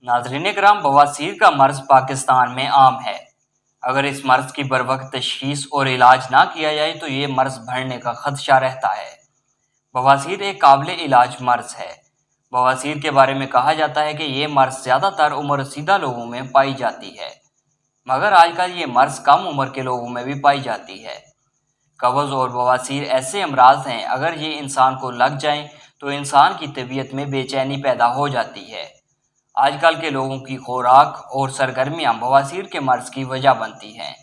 नाज़रीन कराम, बवासीर का मर्ज़ पाकिस्तान में आम है। अगर इस मर्ज़ की बरवक्त तशख़ीस और इलाज ना किया जाए तो ये मर्ज़ बढ़ने का ख़दशा रहता है। बवासीर एक काबिल इलाज मर्ज़ है। बवासीर के बारे में कहा जाता है कि ये मर्ज़ ज़्यादातर उम्र रसीदा लोगों में पाई जाती है, मगर आजकल ये मर्ज़ कम उम्र के लोगों में भी पाई जाती है। कब्ज़ और बवासीर ऐसे अमराज हैं, अगर ये इंसान को लग जाएं तो इंसान की तबीयत में बेचैनी पैदा हो जाती है। आजकल के लोगों की खुराक और सरगर्मियां बवासीर के मर्ज़ की वजह बनती हैं।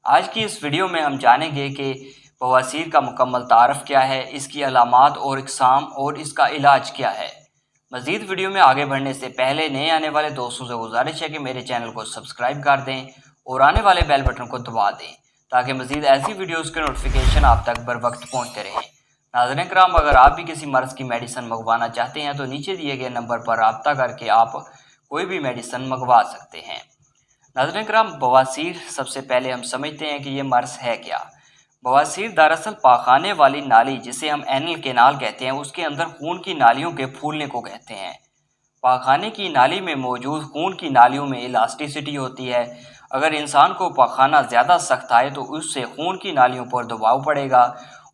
आज की इस वीडियो में हम जानेंगे कि बवासीर का मुकम्मल तारफ़ क्या है, इसकी अलामात और इक़साम और इसका इलाज क्या है। मज़ीद वीडियो में आगे बढ़ने से पहले नए आने वाले दोस्तों से गुजारिश है कि मेरे चैनल को सब्सक्राइब कर दें और आने वाले बेल बटन को दबा दें ताकि मज़ीद ऐसी वीडियोज़ के नोटिफिकेशन आप तक बर वक्त पहुँचते रहें। नाज़रीन कराम, अगर आप भी किसी मर्ज़ की मेडिसिन मंगवाना चाहते हैं तो नीचे दिए गए नंबर पर रब्ता करके आप कोई भी मेडिसिन मंगवा सकते हैं। नाज़रीन कराम, बवासीर सबसे पहले हम समझते हैं कि ये मर्ज़ है क्या। बवासीर दरअसल पाखाने वाली नाली, जिसे हम एनल कैनाल कहते हैं, उसके अंदर खून की नालियों के फूलने को कहते हैं। पाखाने की नाली में मौजूद खून की नालियों में इलास्टिसिटी होती है। अगर इंसान को पाखाना ज़्यादा सख्त आए तो उससे खून की नालियों पर दबाव पड़ेगा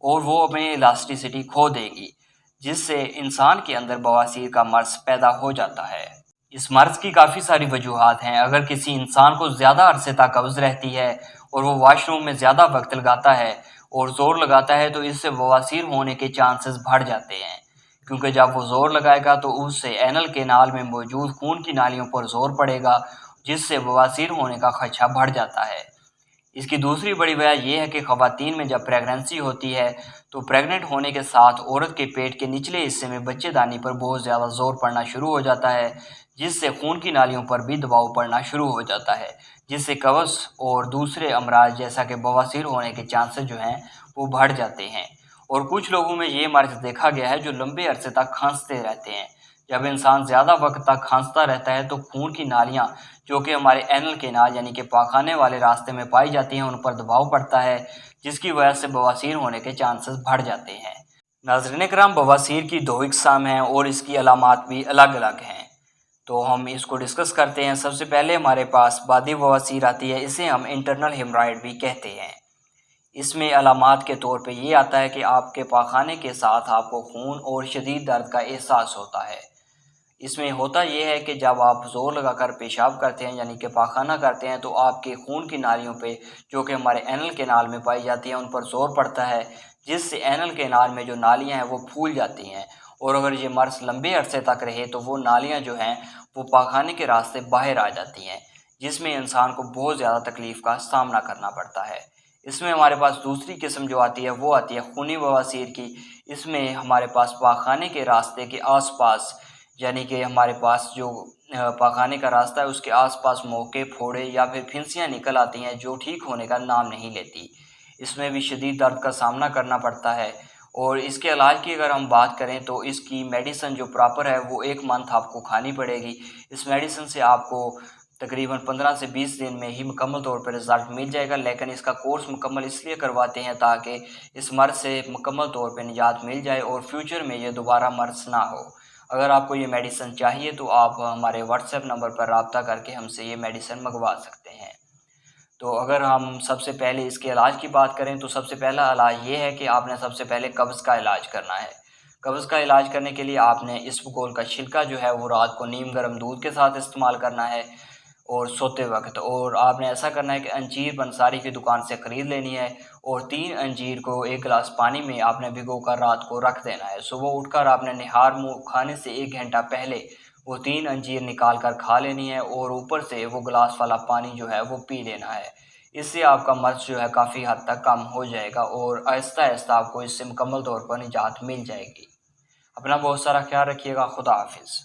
और वो अपनी इलास्टिसिटी खो देगी, जिससे इंसान के अंदर बवासीर का मर्ज़ पैदा हो जाता है। इस मर्ज़ की काफ़ी सारी वजूहात हैं। अगर किसी इंसान को ज़्यादा अरसे तक कब्ज़ रहती है और वो वाशरूम में ज़्यादा वक्त लगाता है और ज़ोर लगाता है तो इससे बवासीर होने के चांसेस बढ़ जाते हैं, क्योंकि जब वो ज़ोर लगाएगा तो उससे एनल कैनाल में मौजूद खून की नालियों पर ज़ोर पड़ेगा, जिससे बवासीर होने का खदशा बढ़ जाता है। इसकी दूसरी बड़ी वजह यह है कि ख़वातीन में जब प्रेगनेंसी होती है तो प्रेग्नेंट होने के साथ औरत के पेट के निचले हिस्से में बच्चेदानी पर बहुत ज़्यादा ज़ोर पड़ना शुरू हो जाता है, जिससे खून की नालियों पर भी दबाव पड़ना शुरू हो जाता है, जिससे कब्ज़ और दूसरे अमराज जैसा कि बवासीर होने के चांसेस जो हैं वो बढ़ जाते हैं। और कुछ लोगों में ये मर्ज़ देखा गया है जो लंबे अरसे तक खांसते रहते हैं। जब इंसान ज़्यादा वक्त तक खांसता रहता है तो खून की नालियाँ, जो कि हमारे एनल कैनाल यानी कि पाखाने वाले रास्ते में पाई जाती हैं, उन पर दबाव पड़ता है, जिसकी वजह से बवासीर होने के चांसेस बढ़ जाते हैं। नाज़रीन कराम, बवासीर की दो इक़साम हैं और इसकी अलामात भी अलग अलग हैं, तो हम इसको डिस्कस करते हैं। सबसे पहले हमारे पास बादी बवासीर आती है, इसे हम इंटरनल हेमराइड भी कहते हैं। इसमें अलामात के तौर पे ये आता है कि आपके पाखाने के साथ आपको खून और शदीद दर्द का एहसास होता है। इसमें होता यह है कि जब आप ज़ोर लगाकर पेशाब करते हैं यानी कि पाखाना करते हैं तो आपके खून की नालियों पे, जो कि हमारे एनल कैनाल में पाई जाती हैं, उन पर ज़ोर पड़ता है, जिससे एनल कैनाल में जो नालियां हैं वो फूल जाती हैं। और अगर ये मर्ज़ लंबे अरसे तक रहे तो वो नालियां जो हैं वो पाखाने के रास्ते बाहर आ जाती हैं, जिसमें इंसान को बहुत ज़्यादा तकलीफ़ का सामना करना पड़ता है। इसमें हमारे पास दूसरी किस्म जो आती है वो आती है खूनी बवासीर की। इसमें हमारे पास पाखाने के रास्ते के आसपास, यानी कि हमारे पास जो पाखाने का रास्ता है उसके आसपास मोके, फोड़े या फिर फिंसियाँ निकल आती हैं, जो ठीक होने का नाम नहीं लेती। इसमें भी शदीद दर्द का सामना करना पड़ता है। और इसके इलाज की अगर हम बात करें तो इसकी मेडिसिन जो प्रॉपर है वो 1 मंथ आपको खानी पड़ेगी। इस मेडिसिन से आपको तकरीबन 15 से 20 दिन में ही मुकम्मल तौर पर रिज़ल्ट मिल जाएगा, लेकिन इसका कोर्स मुकम्मल इसलिए करवाते हैं ताकि इस मर्ज़ से मुकम्मल तौर पर निजात मिल जाए और फ्यूचर में ये दोबारा मर्ज़ ना हो। अगर आपको ये मेडिसिन चाहिए तो आप हमारे व्हाट्सएप नंबर पर रब्ता करके हमसे ये मेडिसिन मंगवा सकते हैं। तो अगर हम सबसे पहले इसके इलाज की बात करें तो सबसे पहला इलाज ये है कि आपने सबसे पहले कब्ज़ का इलाज करना है। कब्ज़ का इलाज करने के लिए आपने इसबगोल का छिलका जो है वो रात को नीम गर्म दूध के साथ इस्तेमाल करना है और सोते वक्त। और आपने ऐसा करना है कि अंजीर पंसारी की दुकान से ख़रीद लेनी है और 3 अंजीर को 1 गिलास पानी में आपने भिगोकर रात को रख देना है। सुबह उठकर आपने निहार मुँह खाने से 1 घंटा पहले वो 3 अंजीर निकाल कर खा लेनी है और ऊपर से वो गिलास वाला पानी जो है वो पी लेना है। इससे आपका मर्ज़ जो है काफ़ी हद तक कम हो जाएगा और आहिस्ता आहिस्ता आपको इससे मुकम्मल तौर पर निजात मिल जाएगी। अपना बहुत सारा ख्याल रखिएगा। खुदा हाफिज़।